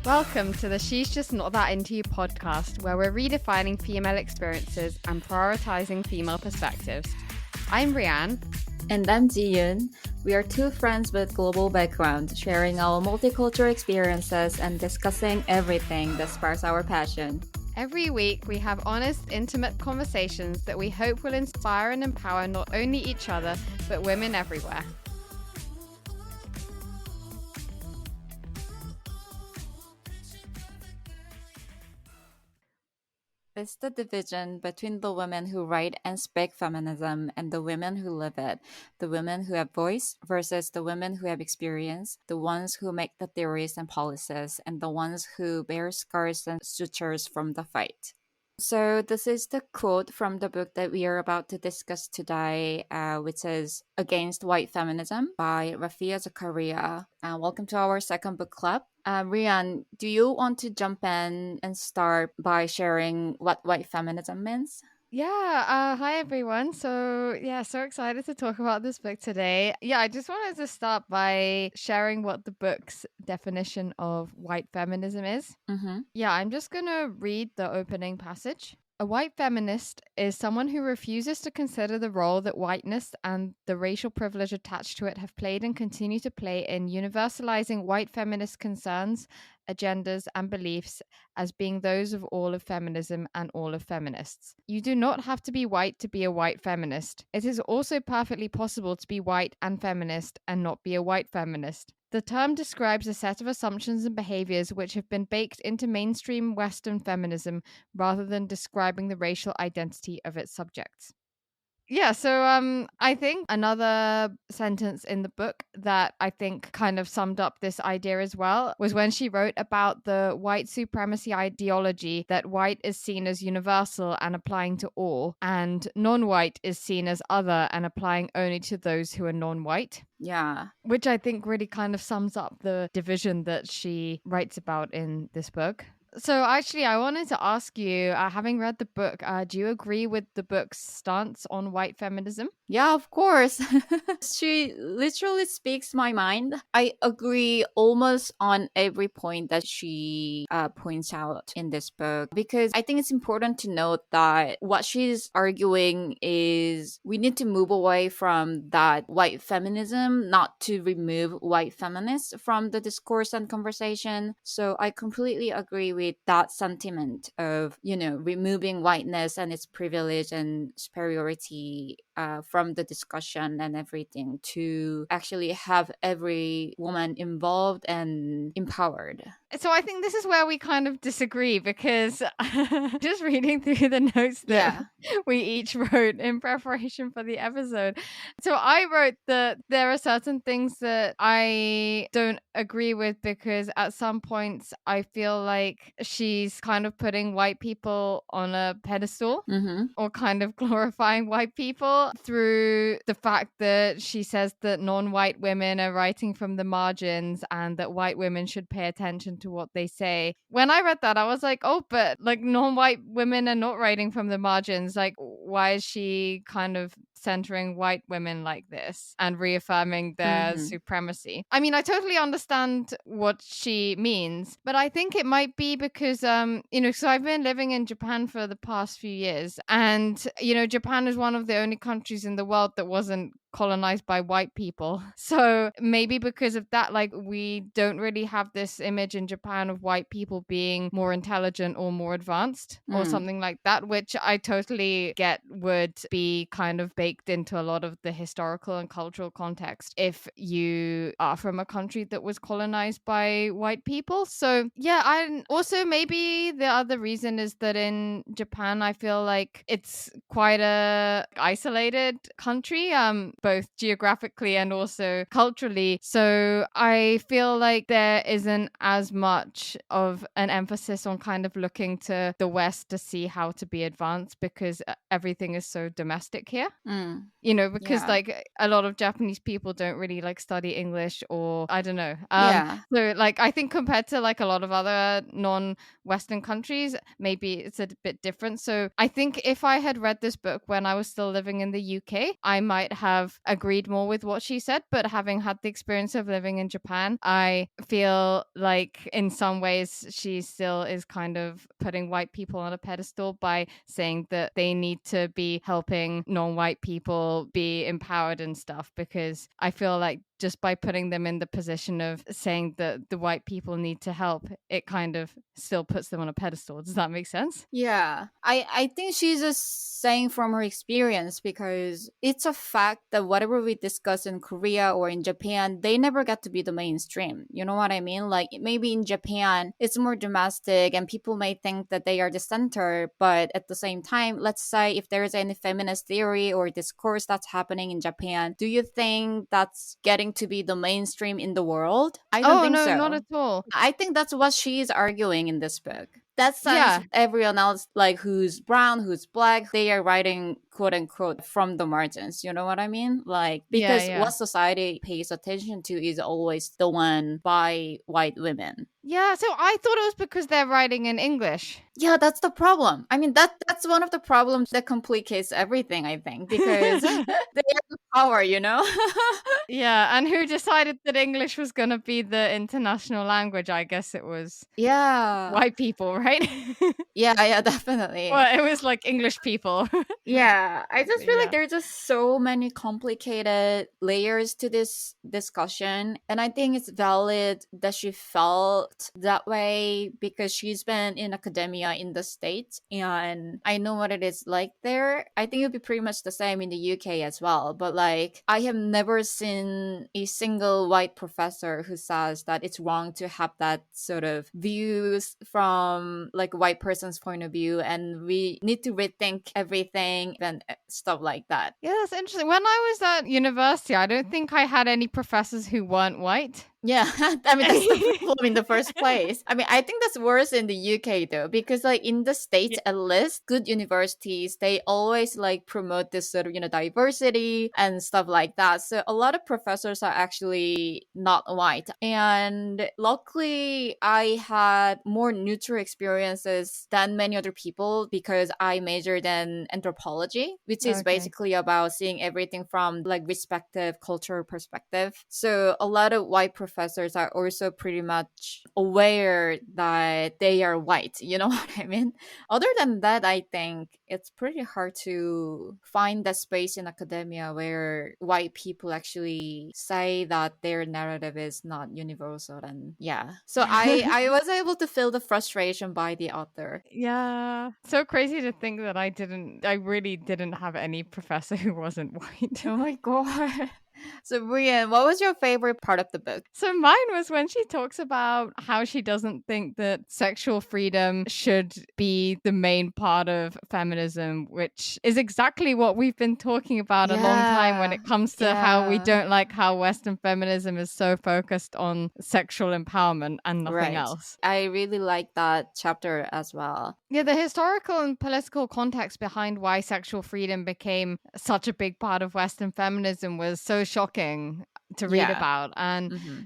Welcome to the She's Just Not That Into You podcast, where we're redefining female experiences and prioritizing female perspectives. I'm Rianne. And I'm Jiyun. We are two friends with global background, sharing our multicultural experiences and discussing everything that sparks our passion. Every week, we have honest, intimate conversations that we hope will inspire and empower not only each other, but women everywhere. It's the division between the women who write and speak feminism and the women who live it, the women who have voice versus the women who have experience, the ones who make the theories and policies, and the ones who bear scars and sutures from the fight. So this is the quote from the book that we are about to discuss today, which is Against White Feminism by Rafia Zakaria. Welcome to our second book club. Rian, do you want to jump in and start by sharing what white feminism means? Yeah, hi everyone. So excited to talk about this book today. I just wanted to start by sharing what the book's definition of white feminism is. Mm-hmm. I'm just going to read the opening passage. A white feminist is someone who refuses to consider the role that whiteness and the racial privilege attached to it have played and continue to play in universalizing white feminist concerns, agendas, and beliefs as being those of all of feminism and all of feminists. You do not have to be white to be a white feminist. It is also perfectly possible to be white and feminist and not be a white feminist. The term describes a set of assumptions and behaviors which have been baked into mainstream Western feminism rather than describing the racial identity of its subjects. I think another sentence in the book that I think kind of summed up this idea as well was when she wrote about the white supremacy ideology that white is seen as universal and applying to all, and non-white is seen as other and applying only to those who are non-white. Yeah. Which I think really kind of sums up the division that she writes about in this book. So actually, I wanted to ask you, having read the book, do you agree with the book's stance on white feminism? Yeah, of course. She literally speaks my mind. I agree almost on every point that she points out in this book, because I think it's important to note that what she's arguing is we need to move away from that white feminism, not to remove white feminists from the discourse and conversation. So I completely agree with that sentiment of, removing whiteness and its privilege and superiority from the discussion and everything, to actually have every woman involved and empowered. So I think this is where we kind of disagree, because just reading through the notes that we each wrote in preparation for the episode. So I wrote that there are certain things that I don't agree with, because at some points I feel like she's kind of putting white people on a pedestal, or kind of glorifying white people through the fact that she says that non-white women are writing from the margins and that white women should pay attention to what they say. When I read that, I was like, oh, but like non-white women are not writing from the margins. Like, why is she kind of centering white women like this and reaffirming their supremacy? I mean, I totally understand what she means, but I think it might be because, so I've been living in Japan for the past few years, and, Japan is one of the only countries in the world that wasn't colonized by white people. So maybe because of that, like, we don't really have this image in Japan of white people being more intelligent or more advanced or something like that, which I totally get would be kind of baked into a lot of the historical and cultural context if you are from a country that was colonized by white people. So I also, maybe the other reason is that in Japan, I feel like it's quite a isolated country, both geographically and also culturally. So I feel like there isn't as much of an emphasis on kind of looking to the West to see how to be advanced, because everything is so domestic here. You know, because Yeah. like a lot of Japanese people don't really like study English, or I don't know. Yeah. So like I think compared to like a lot of other non-Western countries, maybe it's a bit different. So I think if I had read this book when I was still living in the UK, I might have agreed more with what she said. But having had the experience of living in Japan, I feel like in some ways she still is kind of putting white people on a pedestal by saying that they need to be helping non-white people be empowered and stuff, because I feel like just by putting them in the position of saying that the white people need to help, it kind of still puts them on a pedestal. Does that make sense? Yeah, I think she's just saying from her experience, because it's a fact that whatever we discuss in Korea or in Japan, they never get to be the mainstream. You know what I mean? Like maybe in Japan, it's more domestic and people may think that they are the center. But at the same time, let's say if there's any feminist theory or discourse that's happening in Japan, do you think that's getting to be the mainstream in the world? I don't Oh think no, not so. at all. I think that's what she is arguing in this book. That sense, Yeah, everyone else, like who's brown, who's black, they are writing quote unquote from the margins. You know what I mean? Like, yeah, because yeah. what society pays attention to is always the one by white women. Yeah, so I thought it was because they're writing in English. Yeah, that's the problem. I mean, that's one of the problems that complicates everything, I think, because they have the power, you know? Yeah, and who decided that English was going to be the international language? I guess it was Yeah. white people, right? Yeah, definitely. Well, it was like English people. Yeah, I just feel like Yeah. there's just so many complicated layers to this discussion. And I think it's valid that she felt that way because she's been in academia in the States and I know what it is like there. I think it'd be pretty much the same in the UK as well. But like, I have never seen a single white professor who says that it's wrong to have that sort of views from like a white person's point of view and we need to rethink everything and stuff like that. Yeah, that's interesting. When I was at university, I don't think I had any professors who weren't white. Yeah, I mean that's the problem in the first place. I mean, I think that's worse in the UK though, because like in the States, Yeah. at least good universities, they always like promote this sort of diversity and stuff like that. So a lot of professors are actually not white, and luckily I had more neutral experiences than many other people because I majored in anthropology, which is Okay. basically about seeing everything from like respective cultural perspective. So a lot of white professors are also pretty much aware that they are white. You know what I mean? Other than that, I think it's pretty hard to find that space in academia where white people actually say that their narrative is not universal. And yeah, so I was able to feel the frustration by the author. Yeah. So crazy to think that I really didn't have any professor who wasn't white. Oh my god. So Brian, what was your favorite part of the book? So mine was when she talks about how she doesn't think that sexual freedom should be the main part of feminism, which is exactly what we've been talking about a long time when Yeah. it comes to how we Yeah. don't like how Western feminism is so focused on sexual empowerment and nothing Right. else. I really like that chapter as well. Yeah, the historical and political context behind why sexual freedom became such a big part of Western feminism was so shocking to read Yeah. about. And Mm-hmm.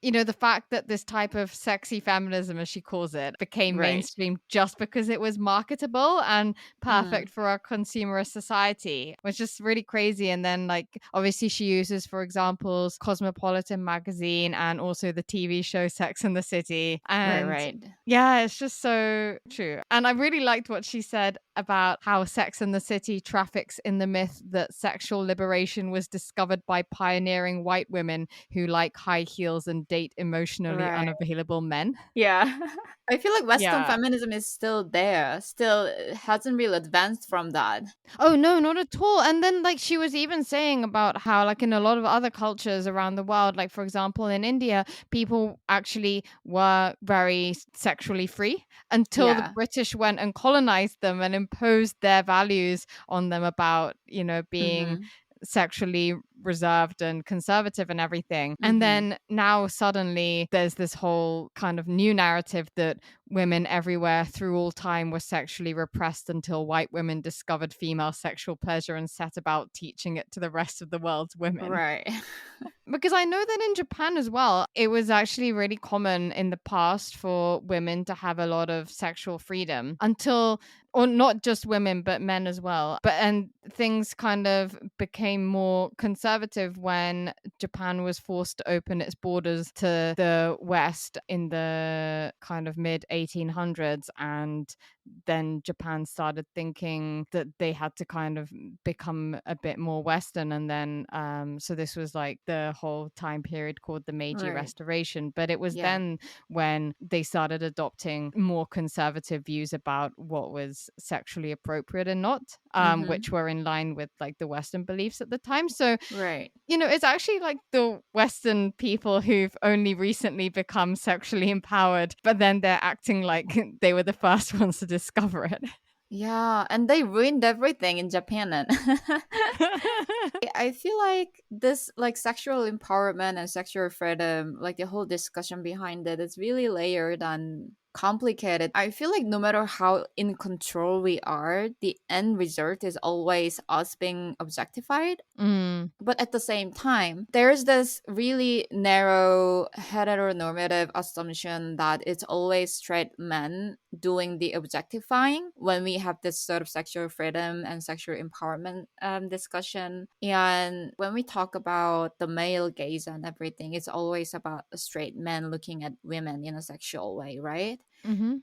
you know, the fact that this type of sexy feminism, as she calls it, became Right. mainstream just because it was marketable and Mm-hmm. perfect for our consumerist society was just really crazy. And then, like, obviously, she uses, for examples, Cosmopolitan magazine and also the TV show Sex and the City. Right, And right. yeah, it's just so true. And I really liked what she said about how Sex and the City traffics in the myth that sexual liberation was discovered by pioneering white women who like high heels and date emotionally Right. unavailable men. Yeah. I feel like Western Yeah. feminism is still there, still hasn't really advanced from that. Oh no, not at all. And then like she was even saying about how like in a lot of other cultures around the world, like for example in India, people actually were very sexually free until the Yeah. British went and colonized them and imposed their values on them about, you know, being Mm-hmm. sexually reserved and conservative and everything. And then now suddenly there's this whole kind of new narrative that women everywhere through all time were sexually repressed until white women discovered female sexual pleasure and set about teaching it to the rest of the world's women. Right. Because I know that in Japan as well, it was actually really common in the past for women to have a lot of sexual freedom until, or not just women, but men as well. And things kind of became more conservative when Japan was forced to open its borders to the West in the kind of mid 1800s. And then Japan started thinking that they had to kind of become a bit more Western. And then, so this was like the whole time period called the Meiji Restoration. But it was then when they started adopting more conservative views about what was sexually appropriate and not, which were in line with like the Western beliefs at the time. So, you know, it's actually like the Western people who've only recently become sexually empowered, but then they're acting like they were the first ones to discover it. Yeah, and they ruined everything in Japan. I feel like this, like, sexual empowerment and sexual freedom, like the whole discussion behind it, is really layered and complicated. I feel like no matter how in control we are, the end result is always us being objectified. But at the same time, there's this really narrow heteronormative assumption that it's always straight men doing the objectifying when we have this sort of sexual freedom and sexual empowerment discussion. And when we talk about the male gaze and everything, it's always about straight men looking at women in a sexual way, right?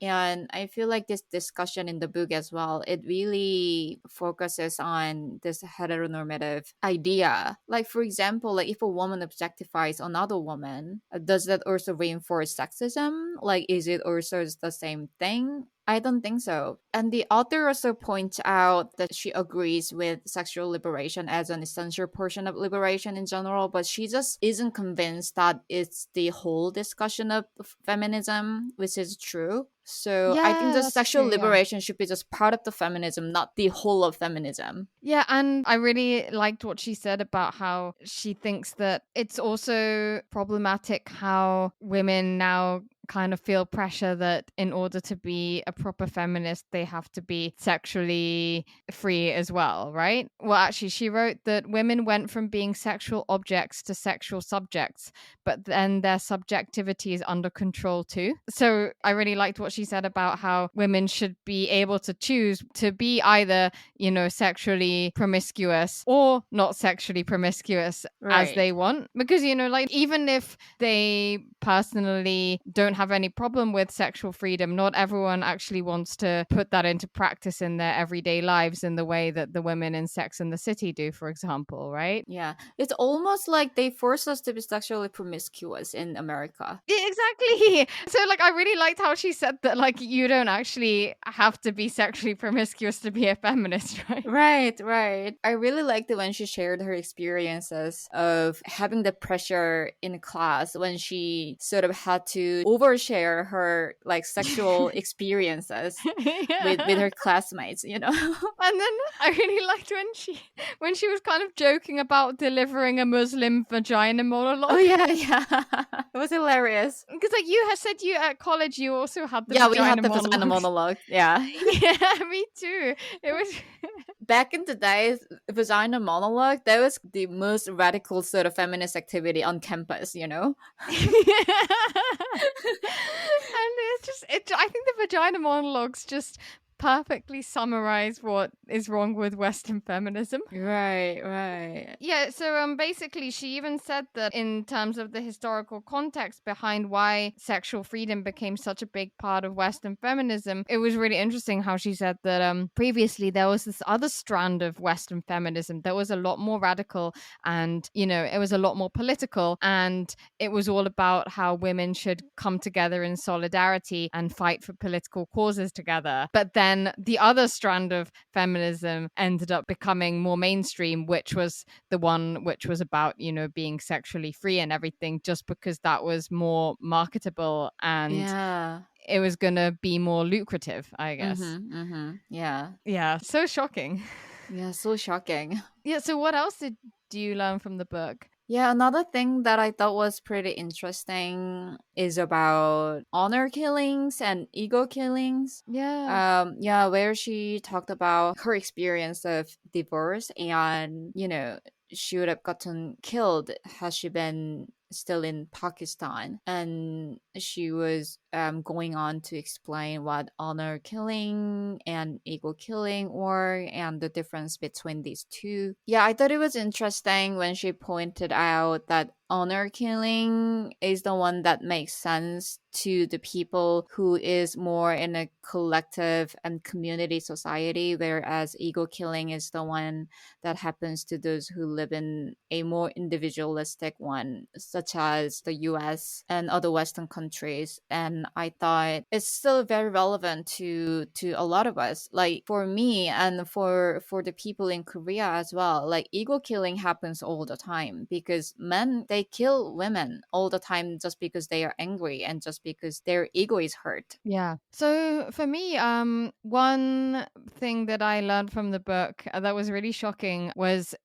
And I feel like this discussion in the book as well, it really focuses on this heteronormative idea. Like, for example, like if a woman objectifies another woman, does that also reinforce sexism? Like, is it also the same thing? I don't think so. And the author also points out that she agrees with sexual liberation as an essential portion of liberation in general, but she just isn't convinced that it's the whole discussion of feminism, which is true. So I think the sexual liberation should be just part of the feminism, not the whole of feminism. Yeah, and I really liked what she said about how she thinks that it's also problematic how women now kind of feel pressure that in order to be a proper feminist, they have to be sexually free as well, right? Well, actually, she wrote that women went from being sexual objects to sexual subjects, but then their subjectivity is under control too. So I really liked what she said about how women should be able to choose to be either, you know, sexually promiscuous or not sexually promiscuous as they want. Because, you know, like even if they personally don't have any problem with sexual freedom, not everyone actually wants to put that into practice in their everyday lives in the way that the women in Sex and the City do, for example, right? Yeah. It's almost like they force us to be sexually promiscuous in America. Yeah, exactly. So like I really liked how she said that like you don't actually have to be sexually promiscuous to be a feminist, right? Right. I really liked it when she shared her experiences of having the pressure in class when she sort of had to overshare her like sexual experiences with her classmates, you know. And then I really liked when she was kind of joking about delivering a Muslim vagina monologue. Oh yeah. It was hilarious. Because like you had said you at college you also had the we had the vagina monologue. Yeah. Yeah, me too. It was back in the days, vagina monologue, that was the most radical sort of feminist activity on campus, you know? And it's just I think the vagina monologues just perfectly summarize what is wrong with Western feminism. Right. Yeah, so basically she even said that in terms of the historical context behind why sexual freedom became such a big part of Western feminism, it was really interesting how she said that previously there was this other strand of Western feminism that was a lot more radical and, you know, it was a lot more political and it was all about how women should come together in solidarity and fight for political causes together. But then the other strand of feminism ended up becoming more mainstream, which was the one which was about, you know, being sexually free and everything, just because that was more marketable and it was going to be more lucrative, I guess. Yeah. Yeah, so shocking. Yeah, so shocking. Yeah, so what else did you learn from the book? Yeah, another thing that I thought was pretty interesting is about honor killings and ego killings. Yeah. Yeah, where she talked about her experience of divorce and, you know, she would have gotten killed had she been still in Pakistan. And she was going on to explain what honor killing and ego killing were and the difference between these two. Yeah, I thought it was interesting when she pointed out that honor killing is the one that makes sense to the people who is more in a collective and community society, whereas ego killing is the one that happens to those who live in a more individualistic one, such as the US and other Western countries. And I thought it's still very relevant to a lot of us. Like for me and for the people in Korea as well, like ego killing happens all the time because men, they kill women all the time just because they are angry and just because their ego is hurt. Yeah. So for me, one thing that I learned from the book that was really shocking was,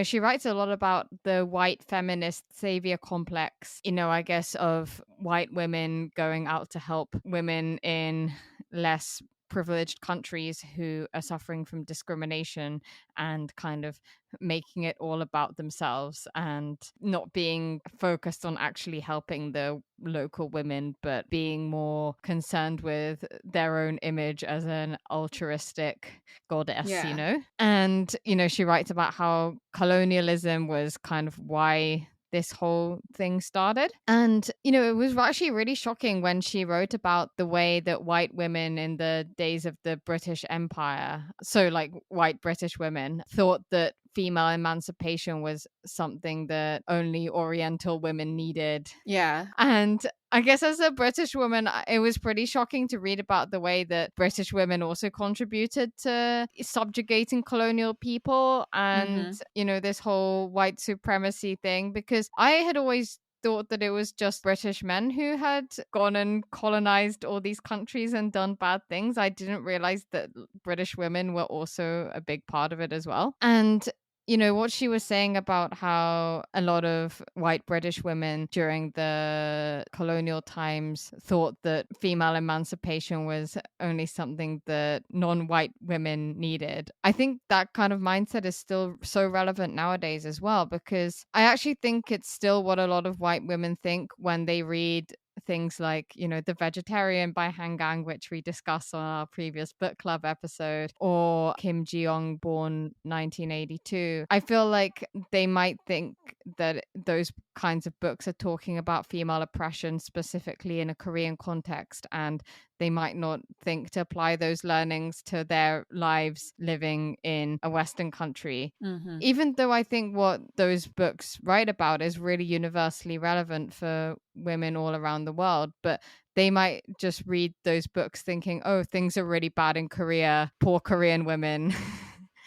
she writes a lot about the white feminist savior complex, I guess, of white women going out to help women in less privileged countries who are suffering from discrimination and kind of making it all about themselves and not being focused on actually helping the local women, but being more concerned with their own image as an altruistic goddess, Yeah. And, she writes about how colonialism was kind of why this whole thing started. And, it was actually really shocking when she wrote about the way that white women in the days of the British Empire, so like white British women, thought that female emancipation was something that only Oriental women needed. Yeah. And I guess as a British woman, it was pretty shocking to read about the way that British women also contributed to subjugating colonial people and, Mm-hmm. this whole white supremacy thing, because I had always thought that it was just British men who had gone and colonized all these countries and done bad things. I didn't realize that British women were also a big part of it as well. And what she was saying about how a lot of white British women during the colonial times thought that female emancipation was only something that non-white women needed. I think that kind of mindset is still so relevant nowadays as well, because I actually think it's still what a lot of white women think when they read things like, The Vegetarian by Han Gang, which we discussed on our previous book club episode, or Kim Ji-young, born 1982. I feel like they might think that those kinds of books are talking about female oppression specifically in a Korean context, and they might not think to apply those learnings to their lives living in a Western country. Mm-hmm. Even though I think what those books write about is really universally relevant for women all around the world, but they might just read those books thinking, oh, things are really bad in Korea, poor Korean women.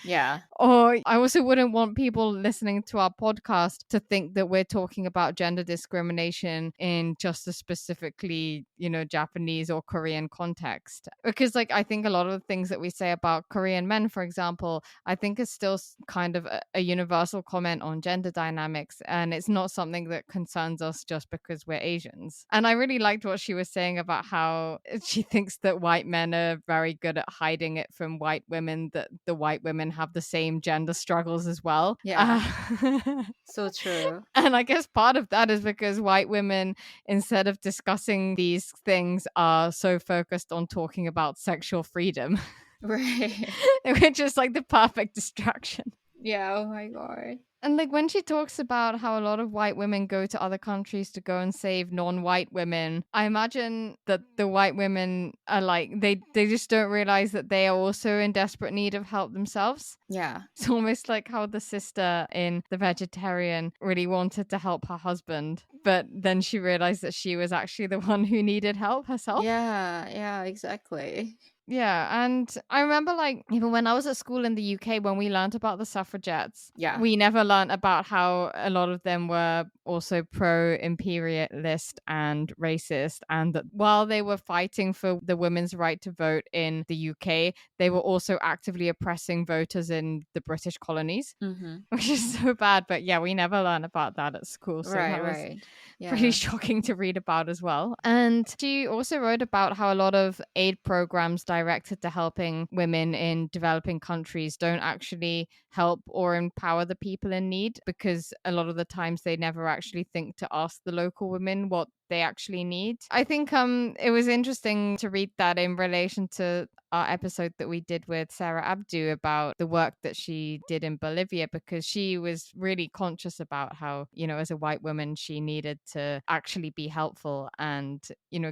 Yeah. Or I also wouldn't want people listening to our podcast to think that we're talking about gender discrimination in just a specifically, Japanese or Korean context. Because, I think a lot of the things that we say about Korean men, for example, I think is still kind of a universal comment on gender dynamics. And it's not something that concerns us just because we're Asians. And I really liked what she was saying about how she thinks that white men are very good at hiding it from white women, that the white women have the same gender struggles as well. Yeah. So true. And I guess part of that is because white women, instead of discussing these things, are so focused on talking about sexual freedom, Right. which is like the perfect distraction. Yeah. Oh my God. And when she talks about how a lot of white women go to other countries to go and save non-white women, I imagine that the white women are they just don't realize that they are also in desperate need of help themselves. Yeah. It's almost like how the sister in The Vegetarian really wanted to help her husband, But then she realized that she was actually the one who needed help herself. Yeah, exactly. Yeah, and I remember, like, even when I was at school in the UK, when we learned about the suffragettes, Yeah. we never learned about how a lot of them were also pro-imperialist and racist, and that while they were fighting for the women's right to vote in the UK, they were also actively oppressing voters in the British colonies, which is so bad. But yeah, we never learned about that at school, so that was Right. pretty Yeah. shocking to read about as well. And she also wrote about how a lot of aid programs directed to helping women in developing countries don't actually help or empower the people in need, because a lot of the times they never actually think to ask the local women what they actually need. I think it was interesting to read that in relation to our episode that we did with Sarah Abdu about the work that she did in Bolivia, because she was really conscious about how, as a white woman, she needed to actually be helpful and,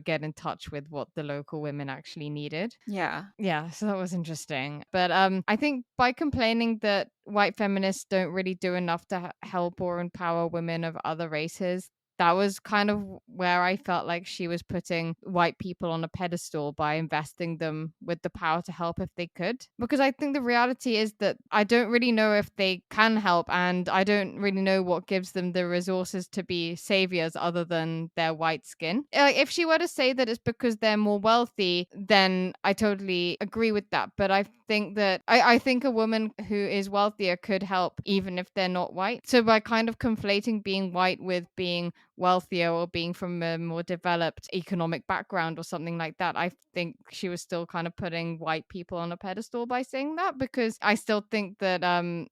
get in touch with what the local women actually needed. Yeah. Yeah, so that was interesting. But I think by complaining that white feminists don't really do enough to help or empower women of other races, that was kind of where I felt like she was putting white people on a pedestal by investing them with the power to help if they could. Because I think the reality is that I don't really know if they can help, and I don't really know what gives them the resources to be saviors other than their white skin. If she were to say that it's because they're more wealthy, then I totally agree with that. But I think that I think a woman who is wealthier could help even if they're not white. So by kind of conflating being white with being wealthier or being from a more developed economic background or something like that, I think she was still kind of putting white people on a pedestal by saying that, because I still think that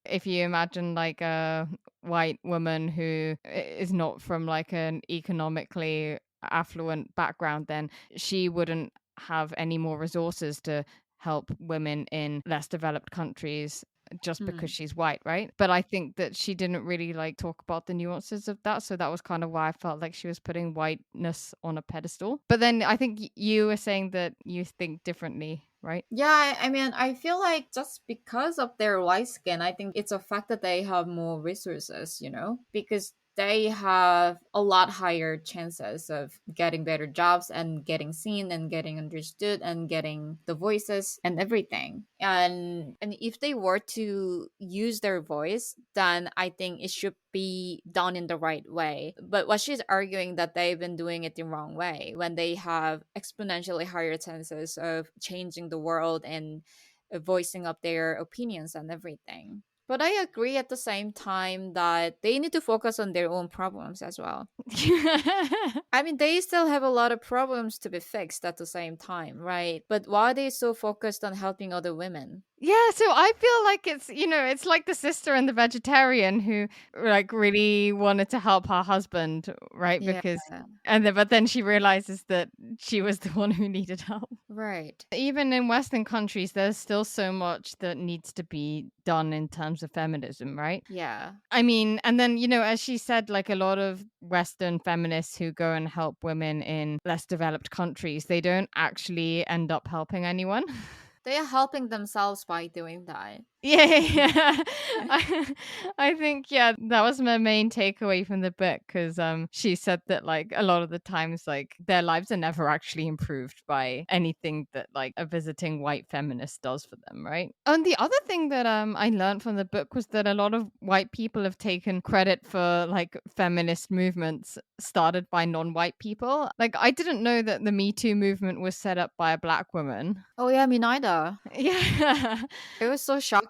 if you imagine like a white woman who is not from like an economically affluent background, then she wouldn't have any more resources to help women in less developed countries just because she's white, right? But I think that she didn't really like talk about the nuances of that, so that was kind of why I felt like she was putting whiteness on a pedestal. But then I think you were saying that you think differently, right? Yeah, I mean, I feel like just because of their white skin, I think it's a fact that they have more resources, because they have a lot higher chances of getting better jobs and getting seen and getting understood and getting the voices and everything. And if they were to use their voice, then I think it should be done in the right way. But what she's arguing that they've been doing it the wrong way when they have exponentially higher chances of changing the world and voicing up their opinions and everything. But I agree at the same time that they need to focus on their own problems as well. I mean, they still have a lot of problems to be fixed at the same time, right? But why are they so focused on helping other women? Yeah, so I feel like it's like the sister and the vegetarian who like really wanted to help her husband, right? Yeah, But then she realizes that she was the one who needed help. right. Even in Western countries, there's still so much that needs to be done in terms of feminism, right? Yeah. I mean, and then, as she said, like a lot of Western feminists who go and help women in less developed countries, they don't actually end up helping anyone. They are helping themselves by doing that. Yeah, yeah. I think that was my main takeaway from the book, because she said that like a lot of the times like their lives are never actually improved by anything that like a visiting white feminist does for them, right? And the other thing that I learned from the book was that a lot of white people have taken credit for like feminist movements started by non-white people. Like I didn't know that the Me Too movement was set up by a black woman. Oh, yeah, me neither. Yeah. It was so shocking.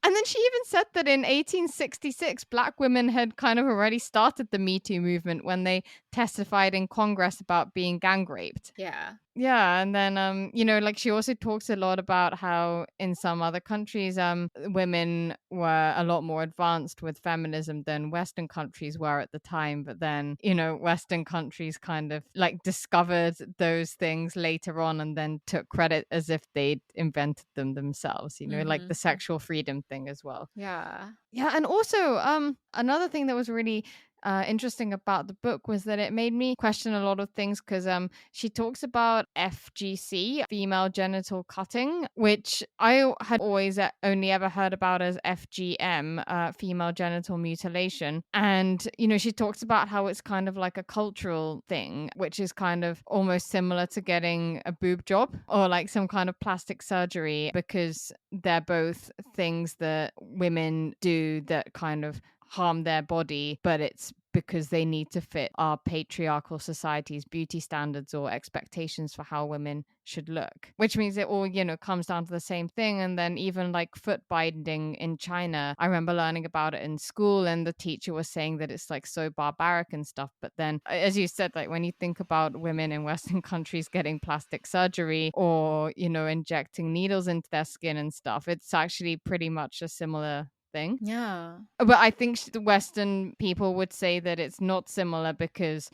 And then she even said that in 1866, black women had kind of already started the Me Too movement when they testified in Congress about being gang raped. Yeah. Yeah, and then like she also talks a lot about how in some other countries women were a lot more advanced with feminism than Western countries were at the time, but then Western countries kind of like discovered those things later on and then took credit as if they'd invented them themselves, like the sexual freedom thing as well. Yeah. Yeah, and also another thing that was really interesting about the book was that it made me question a lot of things because she talks about FGC, female genital cutting, which I had always only ever heard about as FGM, female genital mutilation. And, she talks about how it's kind of like a cultural thing, which is kind of almost similar to getting a boob job or like some kind of plastic surgery, because they're both things that women do that kind of harm their body, but it's because they need to fit our patriarchal society's beauty standards or expectations for how women should look, which means it all, comes down to the same thing. And then even like foot binding in China, I remember learning about it in school, and the teacher was saying that it's like so barbaric and stuff. But then, as you said, like when you think about women in Western countries getting plastic surgery or, injecting needles into their skin and stuff, it's actually pretty much a similar thing. Yeah. But I think the Western people would say that it's not similar because,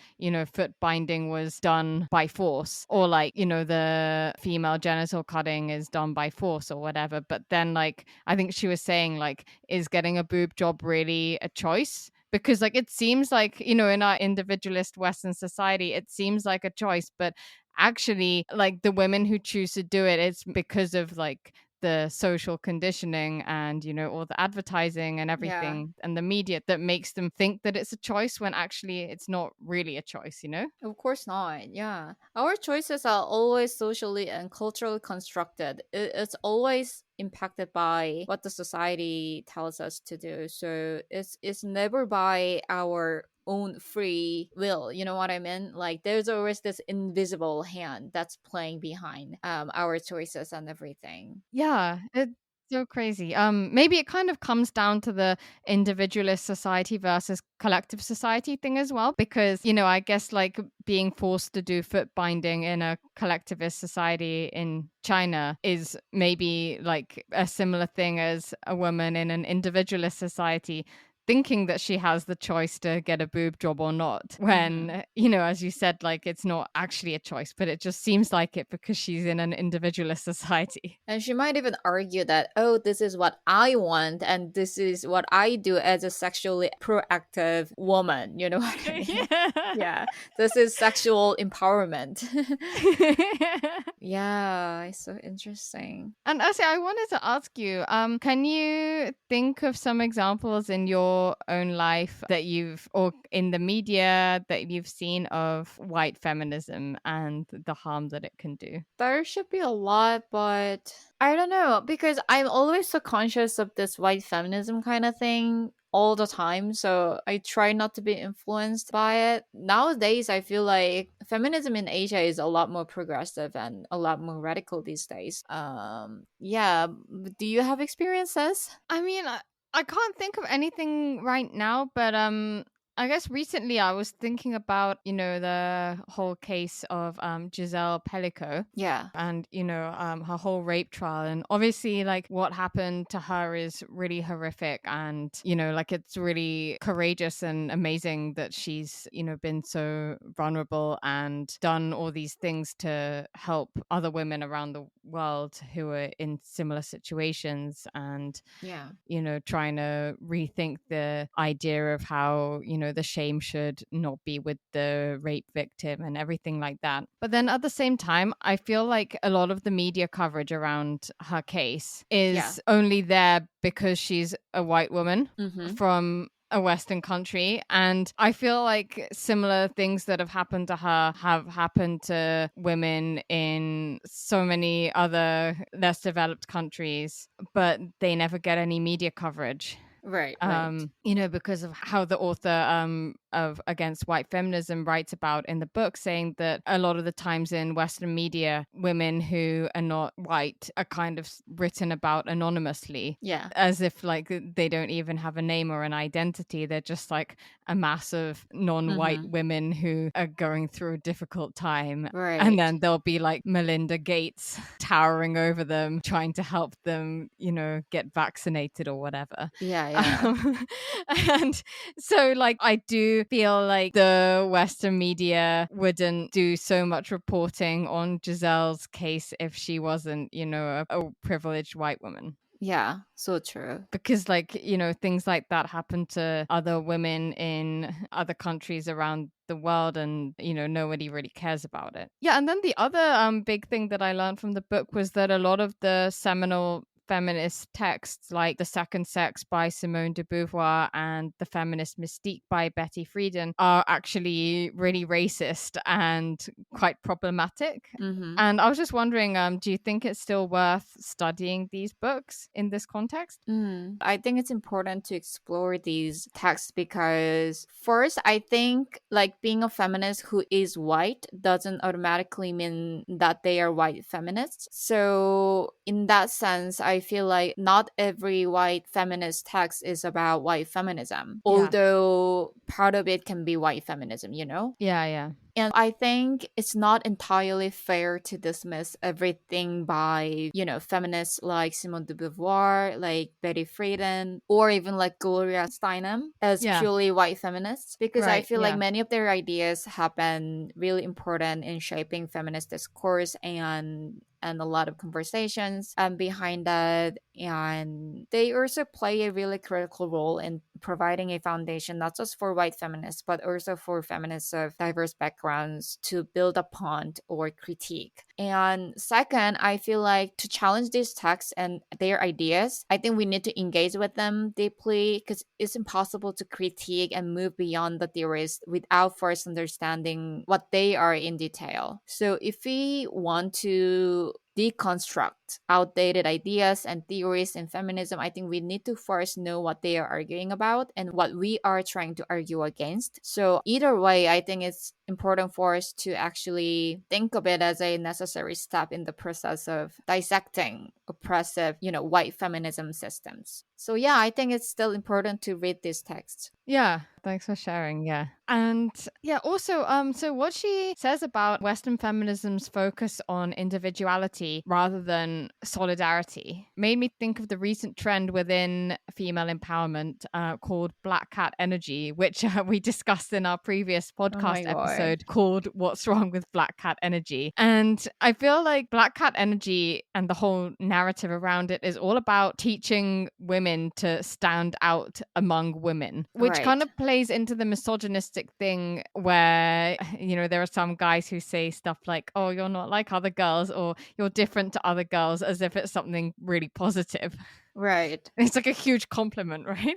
foot binding was done by force, or like, the female genital cutting is done by force or whatever. But then, like, I think she was saying, like, is getting a boob job really a choice? Because, like, it seems like, in our individualist Western society, it seems like a choice. But actually, like, the women who choose to do it, it's because of, like, the social conditioning and all the advertising and everything and the media that makes them think that it's a choice when actually it's not really a choice. Of course not. Yeah, our choices are always socially and culturally constructed. It's always impacted by what the society tells us to do, so it's never by our own free will. You know what I mean? Like there's always this invisible hand that's playing behind our choices and everything. Yeah, it's so crazy. Maybe it kind of comes down to the individualist society versus collective society thing as well, because I guess like being forced to do foot binding in a collectivist society in China is maybe like a similar thing as a woman in an individualist society thinking that she has the choice to get a boob job or not, when as you said, like it's not actually a choice, but it just seems like it because she's in an individualist society. And she might even argue that, oh, this is what I want and this is what I do as a sexually proactive woman. You know what I mean? Yeah, this is sexual empowerment. Yeah, it's so interesting. And actually, I wanted to ask you, can you think of some examples in your own life that or in the media that you've seen of white feminism and the harm that it can do? There should be a lot, but I don't know, because I'm always so conscious of this white feminism kind of thing all the time, so I try not to be influenced by it. Nowadays, I feel like feminism in Asia is a lot more progressive and a lot more radical these days. Yeah, do you have experiences? I mean, I can't think of anything right now, but I guess recently I was thinking about, the whole case of Giselle Pellico. Yeah. And, her whole rape trial. And obviously, like, what happened to her is really horrific. And, like, it's really courageous and amazing that she's, been so vulnerable and done all these things to help other women around the world who are in similar situations. And, trying to rethink the idea of how, the shame should not be with the rape victim and everything like that. But then at the same time, I feel like a lot of the media coverage around her case is only there because she's a white woman from a Western country. And I feel like similar things that have happened to her have happened to women in so many other less developed countries, but they never get any media coverage. Right. Because of how the author of Against White Feminism writes about in the book, saying that a lot of the times in Western media, women who are not white are kind of written about anonymously. Yeah. As if like they don't even have a name or an identity. They're just like a mass of non-white women who are going through a difficult time. Right. And then there'll be like Melinda Gates towering over them, trying to help them, get vaccinated or whatever. Yeah. And so like I do feel like the Western media wouldn't do so much reporting on Giselle's case if she wasn't, a privileged white woman. Yeah, so true. Because, like, you know, things like that happen to other women in other countries around the world, and, you know, nobody really cares about it. Yeah, and then the other big thing that I learned from the book was that a lot of the seminal feminist texts like The Second Sex by Simone de Beauvoir and The Feminist Mystique by Betty Friedan are actually really racist and quite problematic. Mm-hmm. And I was just wondering, do you think it's still worth studying these books in this context? I think it's important to explore these texts because, first, I think like being a feminist who is white doesn't automatically mean that they are white feminists. So, in that sense, I feel like not every white feminist text is about white feminism, Yeah. although part of it can be white feminism, you know? Yeah. And I think it's not entirely fair to dismiss everything by, you know, feminists like Simone de Beauvoir, like Betty Friedan, or even like Gloria Steinem as Yeah. purely white feminists, because I Right. feel like Yeah. many of their ideas have been really important in shaping feminist discourse and a lot of conversations behind that. And they also play a really critical role in providing a foundation, not just for white feminists, but also for feminists of diverse backgrounds to build upon or critique. And second, I feel like to challenge these texts and their ideas, I think we need to engage with them deeply because it's impossible to critique and move beyond the theories without first understanding what they are in detail. So if we want to deconstruct outdated ideas and theories in feminism, I think we need to first know what they are arguing about and what we are trying to argue against. So either way, I think it's important for us to actually think of it as a necessary step in the process of dissecting oppressive, you know, white feminism systems. So yeah, I think it's still important to read these texts. Yeah. Thanks for sharing. Yeah. And yeah, also, so what she says about Western feminism's focus on individuality rather than solidarity made me think of the recent trend within female empowerment called Black Cat Energy, which we discussed in our previous Oh my podcast god. episode called What's Wrong with Black Cat Energy. And I feel like Black Cat Energy and the whole narrative around it is all about teaching women to stand out among women, which kind Right. of plays into the misogynistic thing where, you know, there are some guys who say stuff like, oh, you're not like other girls, or you're different to other girls, as if it's something really positive. Right. It's like a huge compliment, right?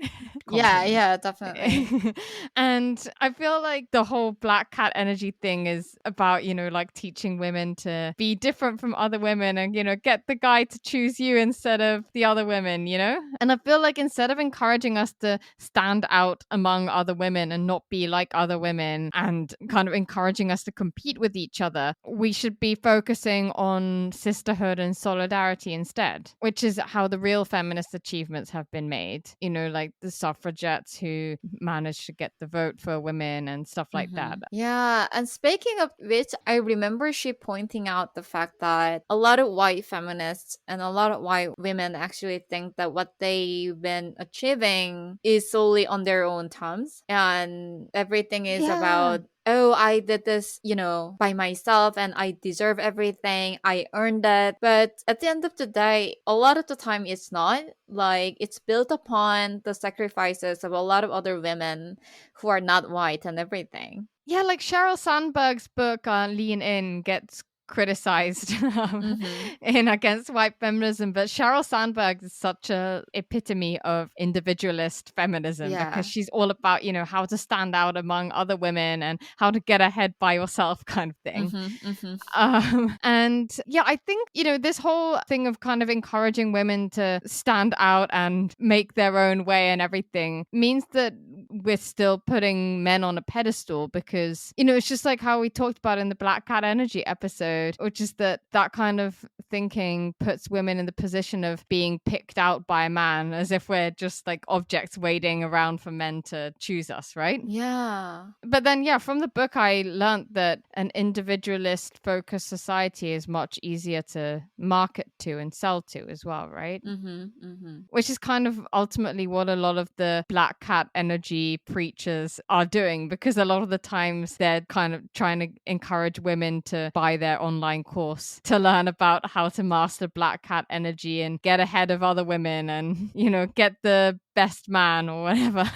Yeah, Compliment. yeah, definitely. And I feel like the whole Black Cat Energy thing is about, you know, like teaching women to be different from other women and, you know, get the guy to choose you instead of the other women, you know? And I feel like instead of encouraging us to stand out among other women and not be like other women and kind of encouraging us to compete with each other, we should be focusing on sisterhood and solidarity instead, which is how the real feminist achievements have been made. You know, like the suffragettes who managed to get the vote for women and stuff like that. Yeah, and speaking of which, I remember she pointing out the fact that a lot of white feminists and a lot of white women actually think that what they've been achieving is solely on their own terms, and everything is Yeah. about, oh, I did this, you know, by myself and I deserve everything. I earned it. But at the end of the day, a lot of the time it's not. Like, it's built upon the sacrifices of a lot of other women who are not white and everything. Yeah, like Sheryl Sandberg's book, Lean In, gets criticized Mm-hmm. in Against White Feminism, but Sheryl Sandberg is such a epitome of individualist feminism because Yeah. she's all about, you know, how to stand out among other women and how to get ahead by yourself kind of thing. Mm-hmm. Mm-hmm. And yeah, I think, you know, this whole thing of kind of encouraging women to stand out and make their own way and everything means that we're still putting men on a pedestal because, you know, it's just like how we talked about in the Black Cat Energy episode, which is that kind of thinking puts women in the position of being picked out by a man as if we're just like objects waiting around for men to choose us, right? Yeah. But then, yeah, from the book, I learned that an individualist focused society is much easier to market to and sell to as well, right? Mm-hmm. Mm-hmm. Which is kind of ultimately what a lot of the Black Cat Energy energy preachers are doing, because a lot of the times they're kind of trying to encourage women to buy their online course to learn about how to master black cat energy and get ahead of other women and, get the best man or whatever.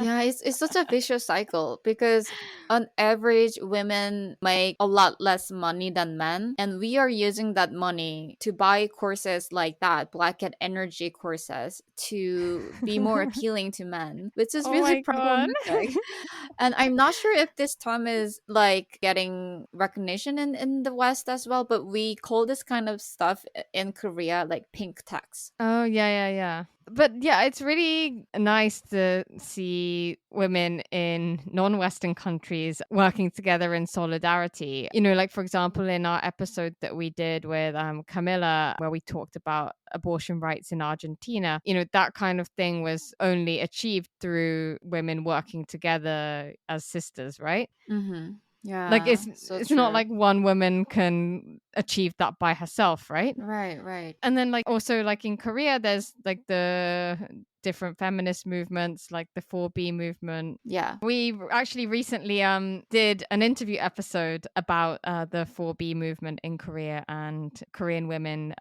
Yeah, it's such a vicious cycle because on average, women make a lot less money than men, and we are using that money to buy courses like that, Black Cat Energy courses, to be more appealing to men, which is Oh really my God. problematic. And I'm not sure if this term is like getting recognition in the West as well, but we call this kind of stuff in Korea like pink tax. Oh, yeah. But yeah, it's really nice to see women in non-Western countries working together in solidarity. Like, for example, in our episode that we did with Camilla, where we talked about abortion rights in Argentina, that kind of thing was only achieved through women working together as sisters, right? Mm-hmm. Like, Yeah, so it's not true. like one woman can achieve that by herself, right? Right. And then, like, also, like, in Korea, there's like the different feminist movements, like the 4B movement. Yeah. We actually recently did an interview episode about the 4B movement in Korea and Korean women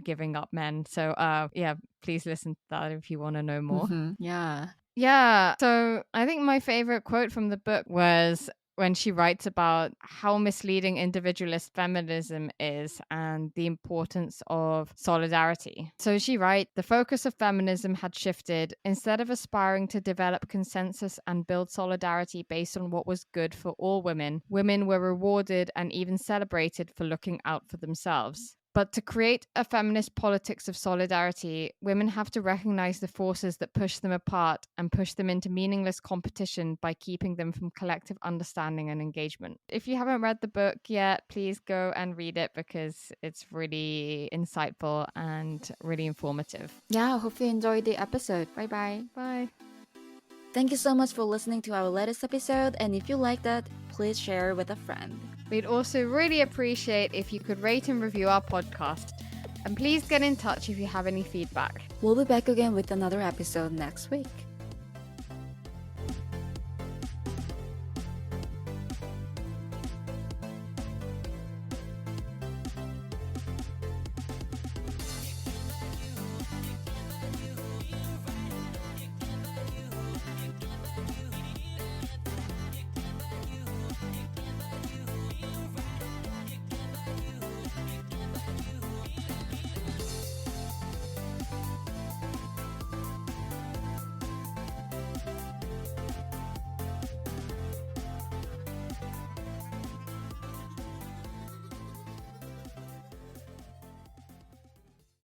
giving up men. So yeah, please listen to that if you want to know more. Mm-hmm. Yeah. Yeah. So I think my favorite quote from the book was when she writes about how misleading individualist feminism is and the importance of solidarity. So she writes, the focus of feminism had shifted. Instead of aspiring to develop consensus and build solidarity based on what was good for all women, women were rewarded and even celebrated for looking out for themselves. But to create a feminist politics of solidarity, women have to recognize the forces that push them apart and push them into meaningless competition by keeping them from collective understanding and engagement. If you haven't read the book yet, please go and read it because it's really insightful and really informative. Yeah, hope you enjoyed the episode. Bye. Bye. Thank you so much for listening to our latest episode, and if you like that, please share with a friend. We'd also really appreciate if you could rate and review our podcast. And please get in touch if you have any feedback. We'll be back again with another episode next week.